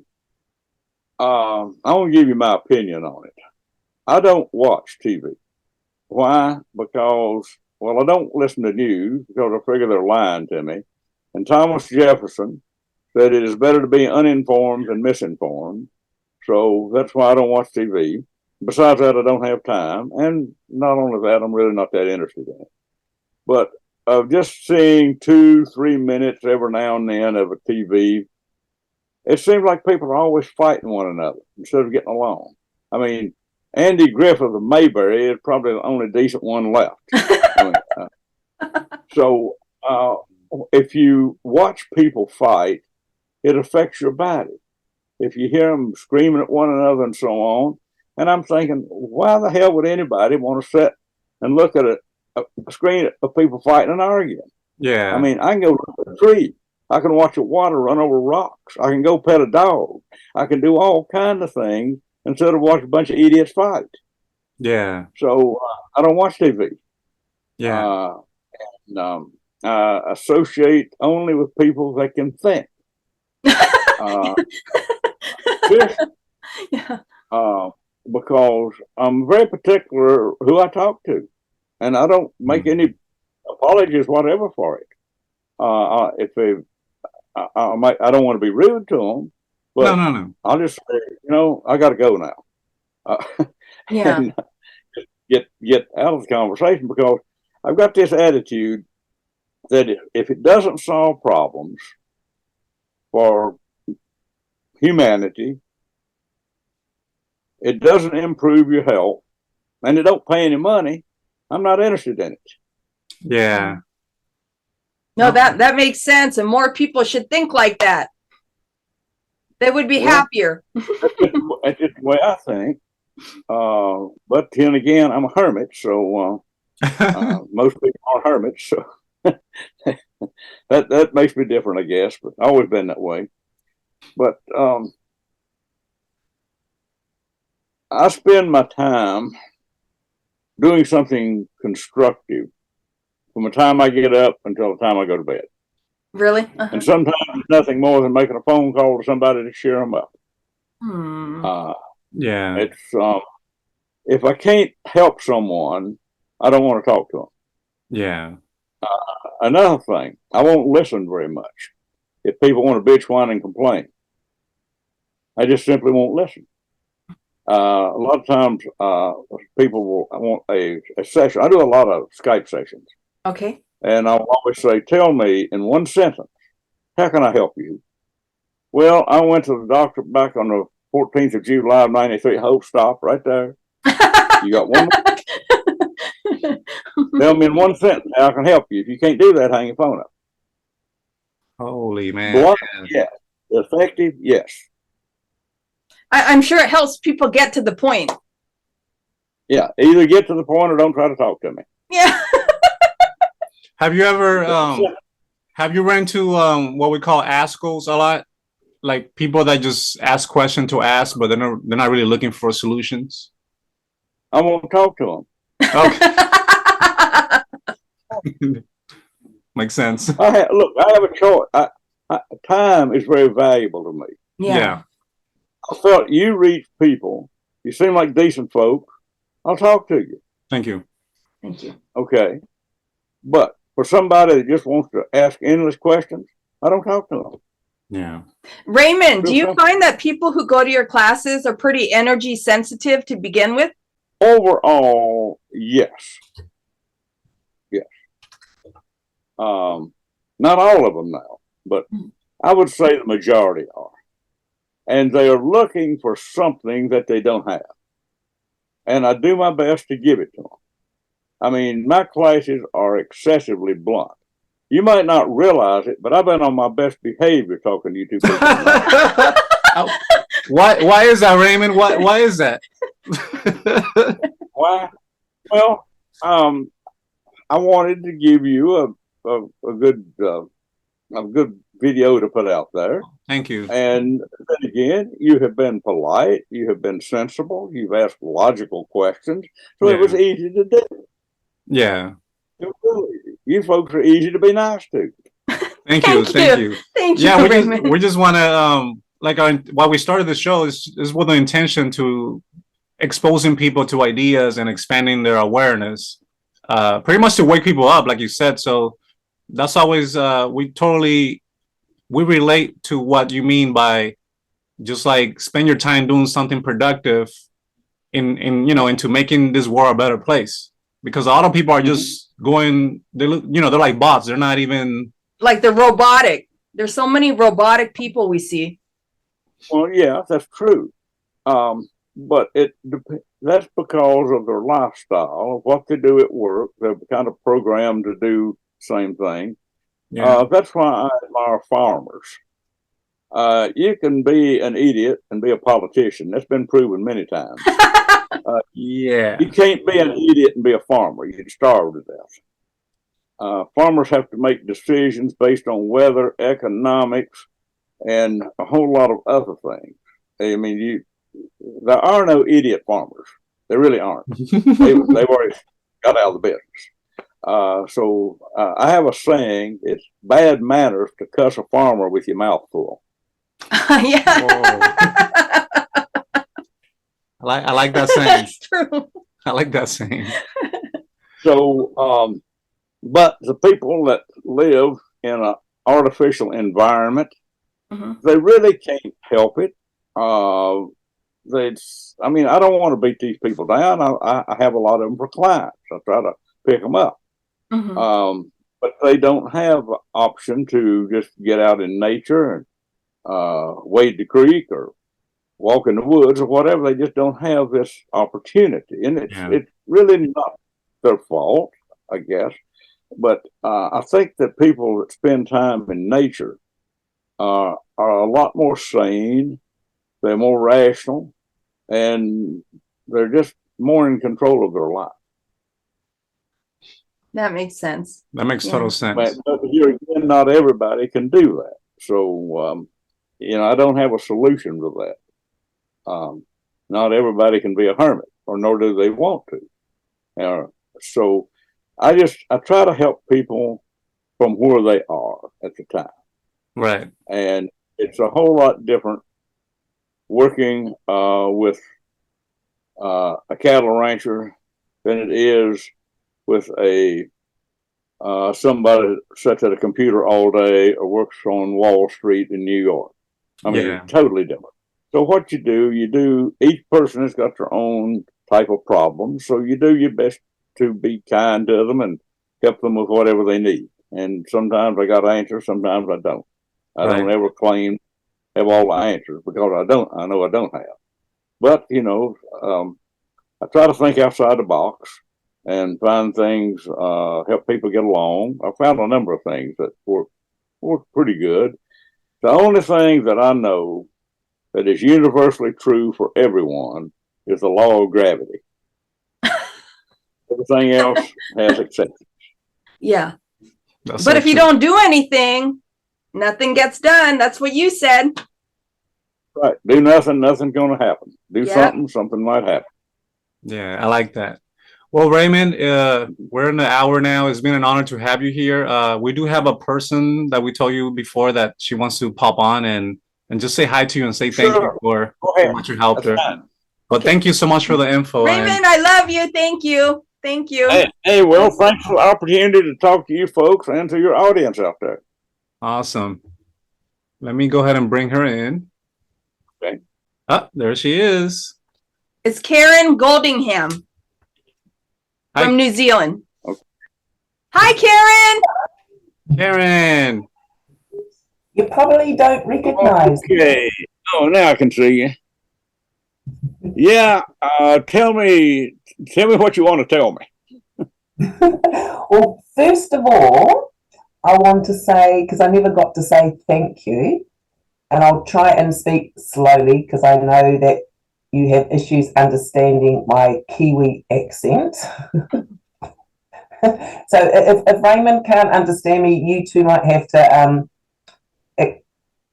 I want to give you my opinion on it. I don't watch TV. Why? Because, well, I don't listen to news because I figure they're lying to me. And Thomas Jefferson said it is better to be uninformed than misinformed. So that's why I don't watch TV. Besides that, I don't have time. And not only that, I'm really not that interested in it. But just seeing 2-3 minutes every now and then of a TV, it seems like people are always fighting one another instead of getting along. I mean, Andy Griffith of Mayberry is probably the only decent one left. So if you watch people fight, it affects your body. If you hear them screaming at one another and so on, and I'm thinking, why the hell would anybody want to sit and look at a screen of people fighting and arguing? Yeah. I mean, I can go look at a tree. I can watch the water run over rocks. I can go pet a dog. I can do all kinds of things instead of watch a bunch of idiots fight. Yeah. So I don't watch TV. Yeah. I associate only with people that can think. yeah. Because I'm very particular who I talk to, and I don't make any apologies whatever for it. If they, I don't want to be rude to them, but No. I'll just say, I got to go now. Yeah. And get out of the conversation because I've got this attitude that if it doesn't solve problems for humanity, it doesn't improve your health, and it don't pay any money, I'm not interested in it. Yeah. No, that makes sense, and more people should think like that. They would be happier. That's just the way I think. But then again, I'm a hermit, so most people are hermits, so that makes me different, I guess. But I've always been that way. But I spend my time doing something constructive from the time I get up until the time I go to bed. Really? And sometimes it's nothing more than making a phone call to somebody to cheer them up. Yeah. It's if I can't help someone, I don't want to talk to them. Yeah. Another thing, I won't listen very much. If people want to bitch, whine, and complain, I just simply won't listen. A lot of times, people will want a session. I do a lot of Skype sessions. Okay. And I'll always say, tell me in one sentence, how can I help you? Well, I went to the doctor back on the 14th of July of 93. Hope, stop right there. You got one more? Tell me in one sentence how I can help you. If you can't do that, hang your phone up. Holy man. Blunt, yes. Effective, yes. I'm sure it helps people get to the point. Yeah, either get to the point or don't try to talk to me. Yeah. Have you ever have you run to what we call ASCOs a lot? Like people that just ask questions to ask, but they're not really looking for solutions. I won't talk to them. Okay, makes sense. Look, I have a choice. Time is very valuable to me. Yeah. I felt you reach people. You seem like decent folk. I'll talk to you. Thank you. Thank you. Okay. But for somebody that just wants to ask endless questions, I don't talk to them. Yeah. Raymond, do Real you simple. find that people who go to your classes are pretty energy sensitive to begin with? Overall, yes. Yes. Not all of them now, but I would say the majority are. And they are looking for something that they don't have. And I do my best to give it to them. I mean, my classes are excessively blunt. You might not realize it, but I've been on my best behavior talking to you two people. Why is that, Raymond? Why is that? Why? Well, I wanted to give you a good video to put out there. Thank you. And then again, you have been polite, you have been sensible, you've asked logical questions, so it was easy to do. Yeah. You folks are easy to be nice to. Thank you. Thank you. Thank you. Yeah, Raymond. we just want to like why we started the show is with the intention to exposing people to ideas and expanding their awareness, pretty much to wake people up, like you said. So that's always we relate to what you mean by just like spend your time doing something productive in into making this world a better place, because a lot of people are just going, they're like bots, they're not even like the robotic. There's so many robotic people we see. Well, yeah, that's true. But that's because of their lifestyle, of what they do at work. They're kind of programmed to do the same thing. Yeah. That's why I admire farmers. You can be an idiot and be a politician. That's been proven many times. Yeah. You can't be an idiot and be a farmer. You'd starve to death. Farmers have to make decisions based on weather, economics, and a whole lot of other things. I mean, there are no idiot farmers. There really aren't. They've already got out of the business. So I have a saying: it's bad manners to cuss a farmer with your mouth full. Yeah. I like that saying. That's true. I like that saying. So, but the people that live in an artificial environment, they really can't help it. I mean, I don't want to beat these people down. I have a lot of them for clients. I try to pick them up. But they don't have an option to just get out in nature and wade the creek or walk in the woods or whatever. They just don't have this opportunity. And it's really not their fault, I guess. But I think that people that spend time in nature are a lot more sane, they're more rational, and they're just more in control of their life. That makes sense. That makes total sense. But here again, not everybody can do that. So, I don't have a solution to that. Not everybody can be a hermit, or nor do they want to. So I try to help people from where they are at the time. Right. And it's a whole lot different working with a cattle rancher than it is with somebody that sits at a computer all day or works on Wall Street in New York. I mean, totally different. So what you do, each person has got their own type of problem. So you do your best to be kind to them and help them with whatever they need. And sometimes I got answers, sometimes I don't. I don't ever claim to have all the answers, because I know I don't have. But, I try to think outside the box and find things, help people get along. I found a number of things that were pretty good. The only thing that I know that is universally true for everyone is the law of gravity. Everything else has exceptions. Yeah. That's But so if you true. don't do anything, nothing gets done. That's what you said. Right. Do nothing, nothing's going to happen. Do Yep. something, something might happen. Yeah, I like that. Well, Raymond, we're in the hour now. It's been an honor to have you here. We do have a person that we told you before that she wants to pop on and just say hi to you and say thank you Sure. for Go ahead. what you helped That's her. fine. But Okay. thank you so much for the info. And Raymond, I love you. Thank you. Thank you. Hey, well, thanks for the opportunity to talk to you folks and to your audience out there. awesome. Let me go ahead and bring her in. Okay. Ah, there she is. It's Karen Goldingham Hi. from New Zealand. Okay. Hi, Karen. Karen. You probably don't recognize. Okay. Oh, now I can see you. Yeah. Tell me what you want to tell me. Well, first of all, I want to say, because I never got to say thank you, and I'll try and speak slowly because I know that you have issues understanding my Kiwi accent. So if Raymond can't understand me, you two might have to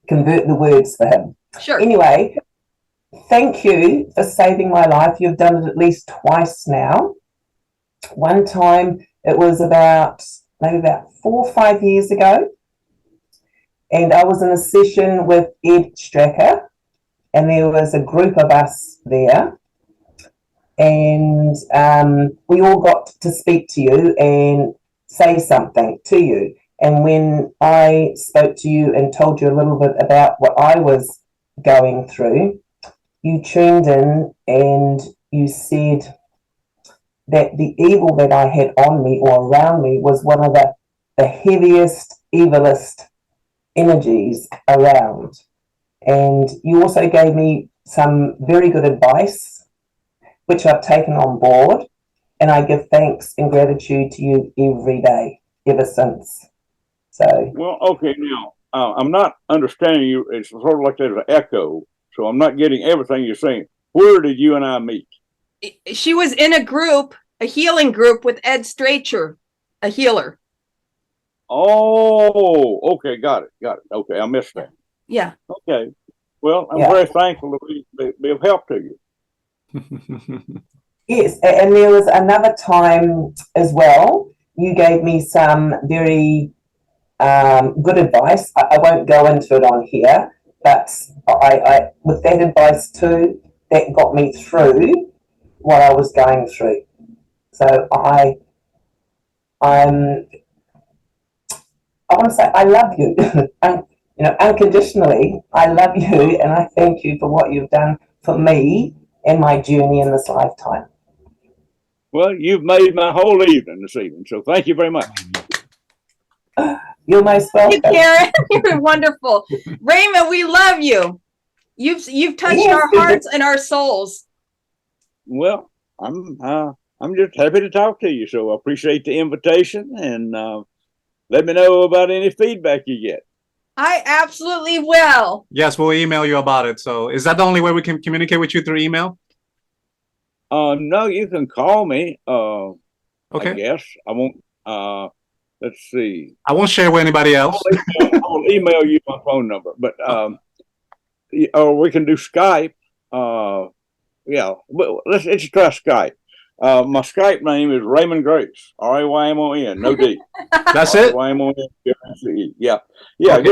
convert the words for him. Sure. Anyway, thank you for saving my life. You've done it at least twice now. One time it was maybe about 4 or 5 years ago, and I was in a session with Ed Stracker, and there was a group of us there, and we all got to speak to you and say something to you. And when I spoke to you and told you a little bit about what I was going through, you tuned in and you said that the evil that I had on me or around me was one of the heaviest, evilest energies around. And you also gave me some very good advice, which I've taken on board, and I give thanks and gratitude to you every day, ever since. So, Well, okay, now I'm not understanding you. It's sort of like there's an echo, so I'm not getting everything you're saying. Where did you and I meet? She was in a group, a healing group with Ed Stracher, a healer. Oh, okay, got it. Okay, I missed that. Yeah. Okay, well, I'm Yeah. very thankful to be of help to you. yes, and there was another time as well. You gave me some very good advice. I won't go into it on here, but I with that advice too, that got me through what I was going through. So I want to say I love you, unconditionally. I love you, and I thank you for what you've done for me and my journey in this lifetime. Well, you've made my whole evening this evening, so thank you very much. You're most Thank you, welcome. Karen. You're wonderful. Raymond, we love you. You've touched Yes, our hearts and our souls. Well, I'm just happy to talk to you, so I appreciate the invitation, and let me know about any feedback you get. I absolutely will. Yes, we'll email you about it. So is that the only way we can communicate with you through email? No, you can call me. Okay. I guess I won't. Let's see. I won't share with anybody else. I will email you my phone number, but or we can do Skype. Yeah, well, let's try Skype. My Skype name is Raymond Grace. Raymon, no D. That's it? Raymon. Yeah. Okay.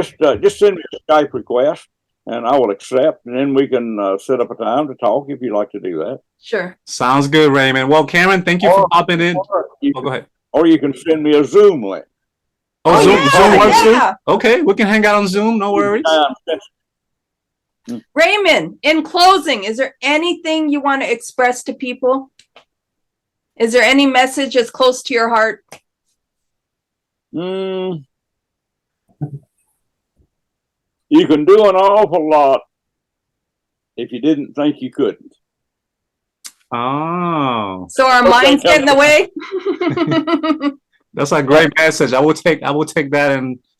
Just send me a Skype request, and I will accept, and then we can set up a time to talk if you'd like to do that. Sure. Sounds good, Raymond. Well, Karen, thank you for popping in. Go ahead. Or you can send me a Zoom link. Oh, Zoom, yeah, Zoom works yeah. too? Okay, we can hang out on Zoom. No worries. Raymond, in closing, is there anything you want to express to people? Is there any message that's close to your heart? You can do an awful lot if you didn't think you couldn't. Oh, So our minds get in the way? that's a great message. I will take that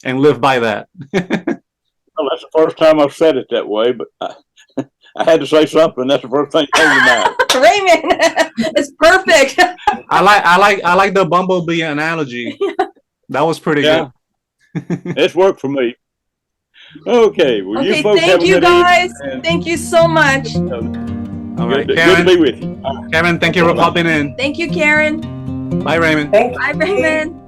and live by that. Well, that's the first time I've said it that way, but I had to say something. That's the first thing that came to mind. Raymond, it's perfect. I like the bumblebee analogy. That was pretty Yeah. It's worked for me. Okay. Well, Okay, you folks have thank a you good guys. evening, and Thank you so much. All right, good to Karen. be with you. Karen, thank you for popping in. Thank you, Karen. Bye, Raymond. Thank Bye, you. Raymond.